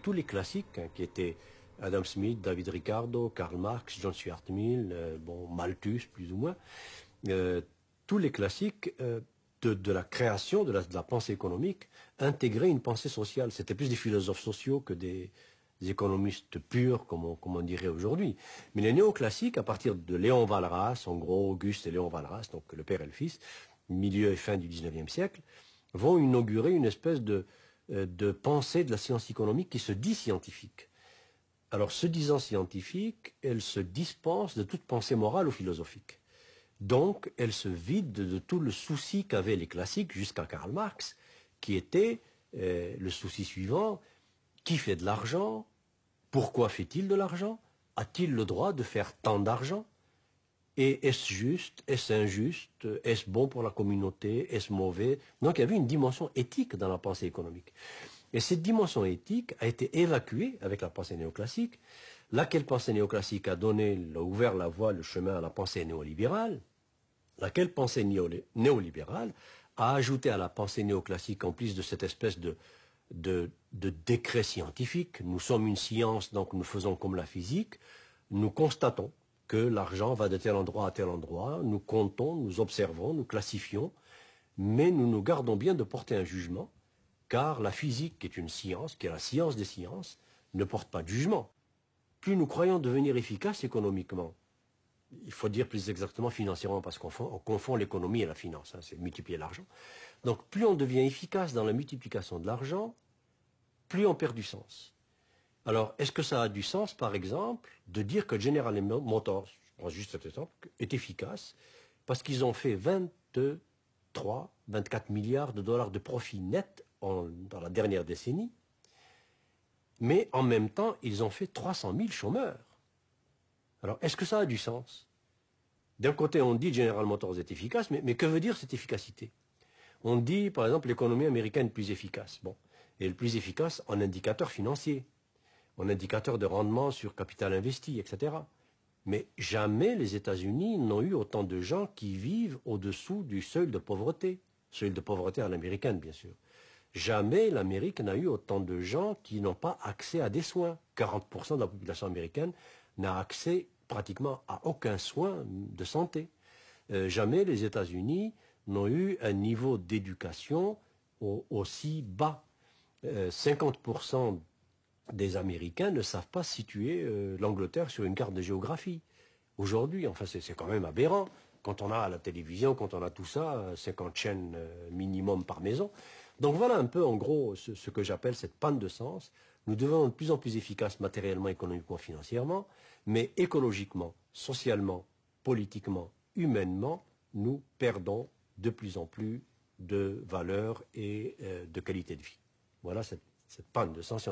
tous les classiques qui étaient Adam Smith, David Ricardo, Karl Marx, John Stuart Mill, Malthus plus ou moins, tous les classiques de la création de la pensée économique intégraient une pensée sociale. C'était plus des philosophes sociaux que des économistes purs, comme on dirait aujourd'hui. Mais les néoclassiques, à partir de Léon Walras, en gros Auguste et Léon Walras, donc le père et le fils, milieu et fin du XIXe siècle, vont inaugurer une espèce de pensée de la science économique qui se dit scientifique. Alors, se disant scientifique, elle se dispense de toute pensée morale ou philosophique. Donc, elle se vide de tout le souci qu'avaient les classiques jusqu'à Karl Marx, qui était le souci suivant: qui fait de l'argent? Pourquoi fait-il de l'argent? A-t-il le droit de faire tant d'argent? Et est-ce juste? Est-ce injuste? Est-ce bon pour la communauté? Est-ce mauvais? Donc, il y avait une dimension éthique dans la pensée économique. Et cette dimension éthique a été évacuée avec la pensée néoclassique, laquelle pensée néoclassique a ouvert la voie, le chemin à la pensée néolibérale, laquelle pensée néolibérale a ajouté à la pensée néoclassique, en plus de cette espèce de décret scientifique: nous sommes une science, donc nous faisons comme la physique, nous constatons que l'argent va de tel endroit à tel endroit, nous comptons, nous observons, nous classifions, mais nous nous gardons bien de porter un jugement, car la physique, qui est une science, qui est la science des sciences, ne porte pas de jugement. Plus nous croyons devenir efficaces économiquement, il faut dire plus exactement financièrement, parce qu'on confond l'économie et la finance, c'est multiplier l'argent. Donc plus on devient efficace dans la multiplication de l'argent, plus on perd du sens. Alors, est-ce que ça a du sens, par exemple, de dire que General Motors, je prends juste cet exemple, est efficace parce qu'ils ont fait 23, 24 milliards de dollars de profit net dans la dernière décennie, mais en même temps, ils ont fait 300 000 chômeurs. Alors, est-ce que ça a du sens? D'un côté, on dit General Motors est efficace, mais que veut dire cette efficacité? On dit, par exemple, l'économie américaine plus efficace. Bon, et le plus efficace en indicateur financier, en indicateur de rendement sur capital investi, etc. Mais jamais les États-Unis n'ont eu autant de gens qui vivent au-dessous du seuil de pauvreté à l'américaine, bien sûr. Jamais l'Amérique n'a eu autant de gens qui n'ont pas accès à des soins. 40% de la population américaine n'a accès pratiquement à aucun soin de santé. Jamais les États-Unis n'ont eu un niveau d'éducation aussi bas. 50% des Américains ne savent pas situer l'Angleterre sur une carte de géographie. Aujourd'hui, enfin c'est quand même aberrant. Quand on a la télévision, quand on a tout ça, 50 chaînes minimum par maison. Donc voilà un peu en gros ce que j'appelle cette panne de sens. Nous devenons de plus en plus efficaces matériellement, économiquement, financièrement, mais écologiquement, socialement, politiquement, humainement, nous perdons de plus en plus de valeur et de qualité de vie. Voilà cette panne de sens.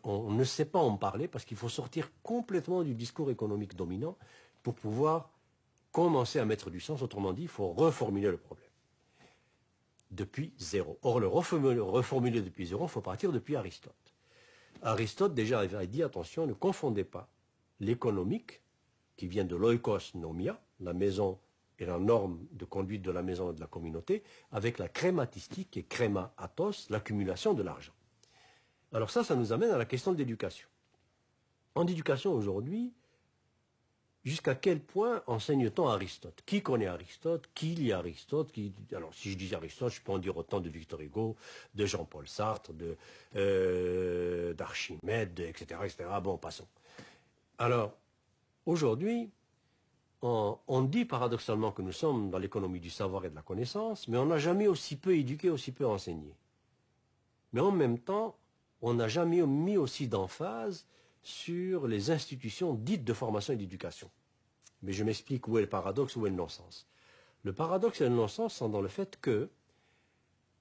On ne sait pas en parler parce qu'il faut sortir complètement du discours économique dominant pour pouvoir commencer à mettre du sens. Autrement dit, il faut reformuler le problème depuis zéro. Or, le reformuler depuis zéro, il faut partir depuis Aristote. Aristote déjà avait dit, attention, ne confondez pas l'économique, qui vient de l'oikos nomia, la maison et la norme de conduite de la maison et de la communauté, avec la crématistique, qui est créma athos, l'accumulation de l'argent. Alors ça nous amène à la question de l'éducation. En éducation aujourd'hui, jusqu'à quel point enseigne-t-on Aristote? Qui connaît Aristote? Qui lit Aristote? Alors, si je dis Aristote, je peux en dire autant de Victor Hugo, de Jean-Paul Sartre, d'Archimède, etc., etc. Bon, passons. Alors, aujourd'hui, on dit paradoxalement que nous sommes dans l'économie du savoir et de la connaissance, mais on n'a jamais aussi peu éduqué, aussi peu enseigné. Mais en même temps, on n'a jamais mis aussi d'emphase sur les institutions dites de formation et d'éducation. Mais je m'explique où est le paradoxe, où est le non-sens. Le paradoxe et le non-sens sont dans le fait que,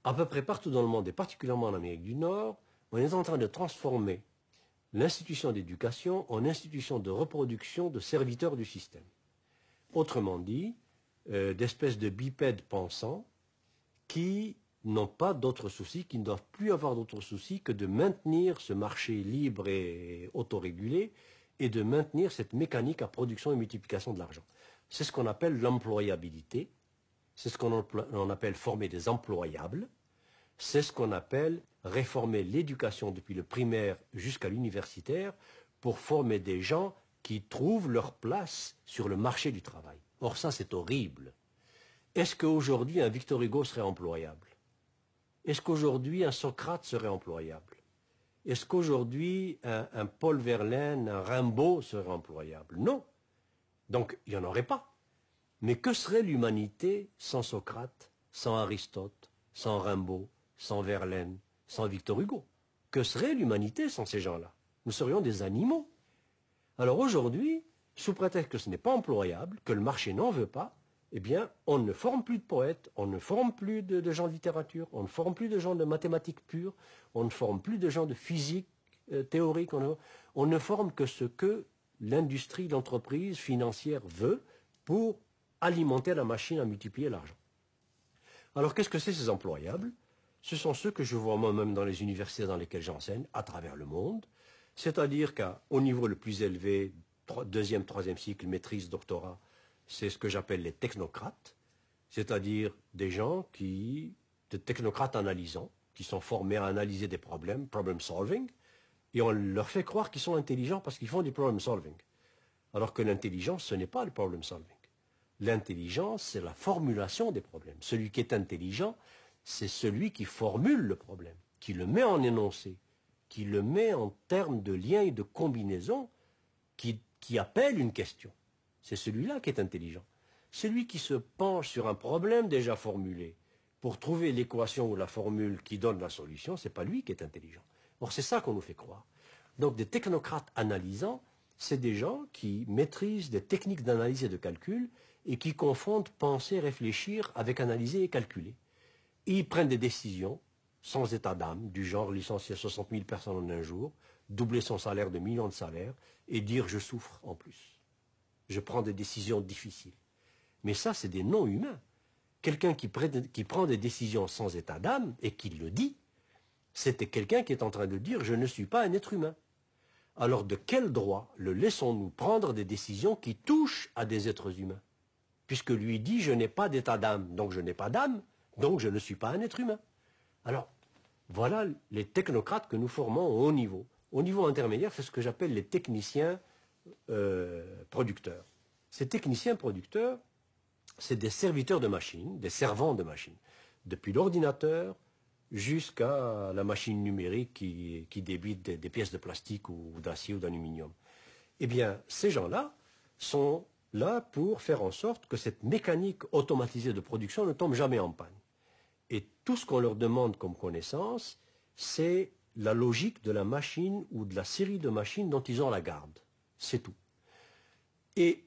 à peu près partout dans le monde, et particulièrement en Amérique du Nord, on est en train de transformer l'institution d'éducation en institution de reproduction de serviteurs du système. Autrement dit, d'espèces de bipèdes pensants qui n'ont pas d'autres soucis, qui ne doivent plus avoir d'autres soucis que de maintenir ce marché libre et autorégulé et de maintenir cette mécanique à production et multiplication de l'argent. C'est ce qu'on appelle l'employabilité, c'est ce qu'on appelle former des employables, c'est ce qu'on appelle réformer l'éducation depuis le primaire jusqu'à l'universitaire pour former des gens qui trouvent leur place sur le marché du travail. Or ça, c'est horrible. Est-ce qu'aujourd'hui un Victor Hugo serait employable? Est-ce qu'aujourd'hui un Socrate serait employable? Est-ce qu'aujourd'hui un Paul Verlaine, un Rimbaud serait employable? Non. Donc il n'y en aurait pas. Mais que serait l'humanité sans Socrate, sans Aristote, sans Rimbaud, sans Verlaine, sans Victor Hugo? Que serait l'humanité sans ces gens-là? Nous serions des animaux. Alors aujourd'hui, sous prétexte que ce n'est pas employable, que le marché n'en veut pas, eh bien, on ne forme plus de poètes, on ne forme plus de gens de littérature, on ne forme plus de gens de mathématiques pures, on ne forme plus de gens de physique théorique, on ne forme que ce que l'industrie, l'entreprise financière veut pour alimenter la machine à multiplier l'argent. Alors qu'est-ce que c'est ces employables? Ce sont ceux que je vois moi-même dans les universités dans lesquelles j'enseigne à travers le monde, c'est-à-dire qu'au niveau le plus élevé, deuxième, troisième cycle, maîtrise, doctorat, c'est ce que j'appelle les technocrates, c'est-à-dire des gens des technocrates analysants, qui sont formés à analyser des problèmes, problem solving, et on leur fait croire qu'ils sont intelligents parce qu'ils font du problem solving. Alors que l'intelligence, ce n'est pas le problem solving. L'intelligence, c'est la formulation des problèmes. Celui qui est intelligent, c'est celui qui formule le problème, qui le met en énoncé, qui le met en termes de liens et de combinaisons, qui appelle une question. C'est celui-là qui est intelligent. Celui qui se penche sur un problème déjà formulé pour trouver l'équation ou la formule qui donne la solution, ce n'est pas lui qui est intelligent. Or, c'est ça qu'on nous fait croire. Donc, des technocrates analysants, c'est des gens qui maîtrisent des techniques d'analyse et de calcul et qui confondent penser, réfléchir avec analyser et calculer. Et ils prennent des décisions sans état d'âme, du genre licencier 60 000 personnes en un jour, doubler son salaire de millions de salaires et dire je souffre en plus. Je prends des décisions difficiles. Mais ça, c'est des non-humains. Quelqu'un qui prend des décisions sans état d'âme et qui le dit, c'était quelqu'un qui est en train de dire « je ne suis pas un être humain ». Alors de quel droit le laissons-nous prendre des décisions qui touchent à des êtres humains? Puisque lui dit « je n'ai pas d'état d'âme, donc je n'ai pas d'âme, donc je ne suis pas un être humain ». Alors, voilà les technocrates que nous formons au haut niveau. Au niveau intermédiaire, c'est ce que j'appelle les techniciens producteurs. Ces techniciens producteurs, c'est des serviteurs de machines, des servants de machines, depuis l'ordinateur jusqu'à la machine numérique qui débite des pièces de plastique ou d'acier ou d'aluminium. Eh bien, ces gens-là sont là pour faire en sorte que cette mécanique automatisée de production ne tombe jamais en panne. Et tout ce qu'on leur demande comme connaissance, c'est la logique de la machine ou de la série de machines dont ils ont la garde. C'est tout. Et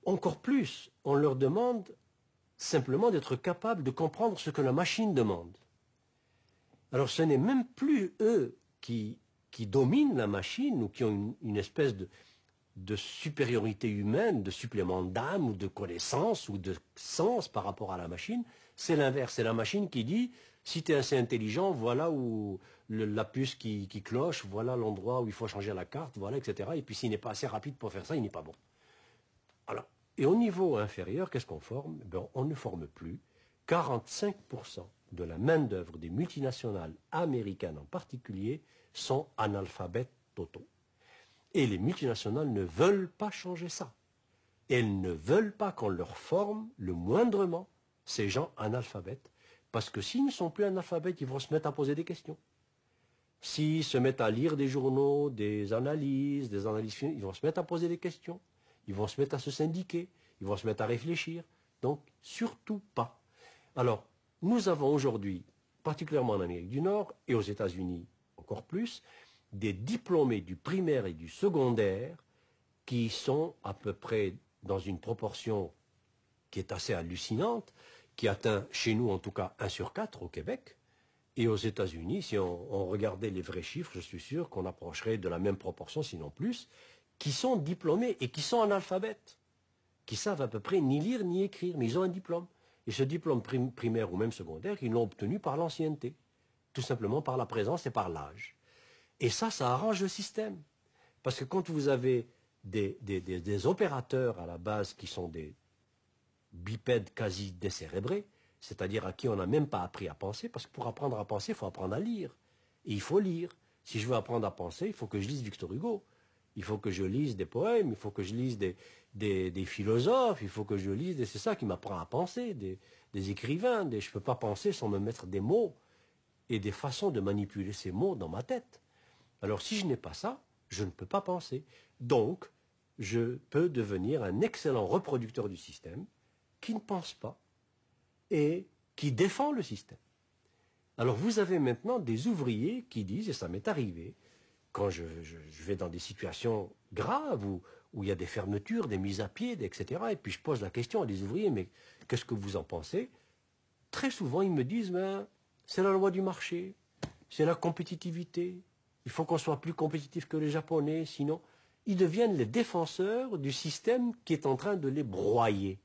encore plus, on leur demande simplement d'être capable de comprendre ce que la machine demande. Alors ce n'est même plus eux qui dominent la machine ou qui ont une espèce de supériorité humaine, de supplément d'âme ou de connaissance ou de sens par rapport à la machine. C'est l'inverse, c'est la machine qui dit si tu es assez intelligent, voilà où la puce qui cloche, voilà l'endroit où il faut changer la carte, voilà, etc. Et puis s'il n'est pas assez rapide pour faire ça, il n'est pas bon. Alors, et au niveau inférieur, qu'est-ce qu'on forme? Ben, on ne forme plus. 45% de la main-d'œuvre des multinationales américaines en particulier sont analphabètes totaux. Et les multinationales ne veulent pas changer ça. Elles ne veulent pas qu'on leur forme le moindrement ces gens analphabètes, parce que s'ils ne sont plus analphabètes, ils vont se mettre à poser des questions. S'ils se mettent à lire des journaux, des analyses fines, ils vont se mettre à poser des questions. Ils vont se mettre à se syndiquer, ils vont se mettre à réfléchir. Donc, surtout pas. Alors, nous avons aujourd'hui, particulièrement en Amérique du Nord et aux États-Unis encore plus, des diplômés du primaire et du secondaire qui sont à peu près dans une proportion qui est assez hallucinante, qui atteint chez nous en tout cas 1 sur 4 au Québec, et aux États-Unis, si on regardait les vrais chiffres, je suis sûr qu'on approcherait de la même proportion, sinon plus, qui sont diplômés et qui sont analphabètes, qui savent à peu près ni lire ni écrire, mais ils ont un diplôme. Et ce diplôme primaire ou même secondaire, ils l'ont obtenu par l'ancienneté, tout simplement par la présence et par l'âge. Et ça arrange le système. Parce que quand vous avez des opérateurs à la base qui sont des bipèdes quasi décérébrés, c'est-à-dire à qui on n'a même pas appris à penser, parce que pour apprendre à penser, il faut apprendre à lire. Et il faut lire. Si je veux apprendre à penser, il faut que je lise Victor Hugo. Il faut que je lise des poèmes, il faut que je lise des philosophes, il faut que je lise, c'est ça qui m'apprend à penser, des écrivains. Je ne peux pas penser sans me mettre des mots et des façons de manipuler ces mots dans ma tête. Alors si je n'ai pas ça, je ne peux pas penser. Donc, je peux devenir un excellent reproducteur du système qui ne pense pas et qui défend le système. Alors vous avez maintenant des ouvriers qui disent, et ça m'est arrivé, quand je vais dans des situations graves où il y a des fermetures, des mises à pied, etc., et puis je pose la question à des ouvriers, mais qu'est-ce que vous en pensez? Très souvent, ils me disent, ben, c'est la loi du marché, c'est la compétitivité, il faut qu'on soit plus compétitif que les Japonais, sinon ils deviennent les défenseurs du système qui est en train de les broyer.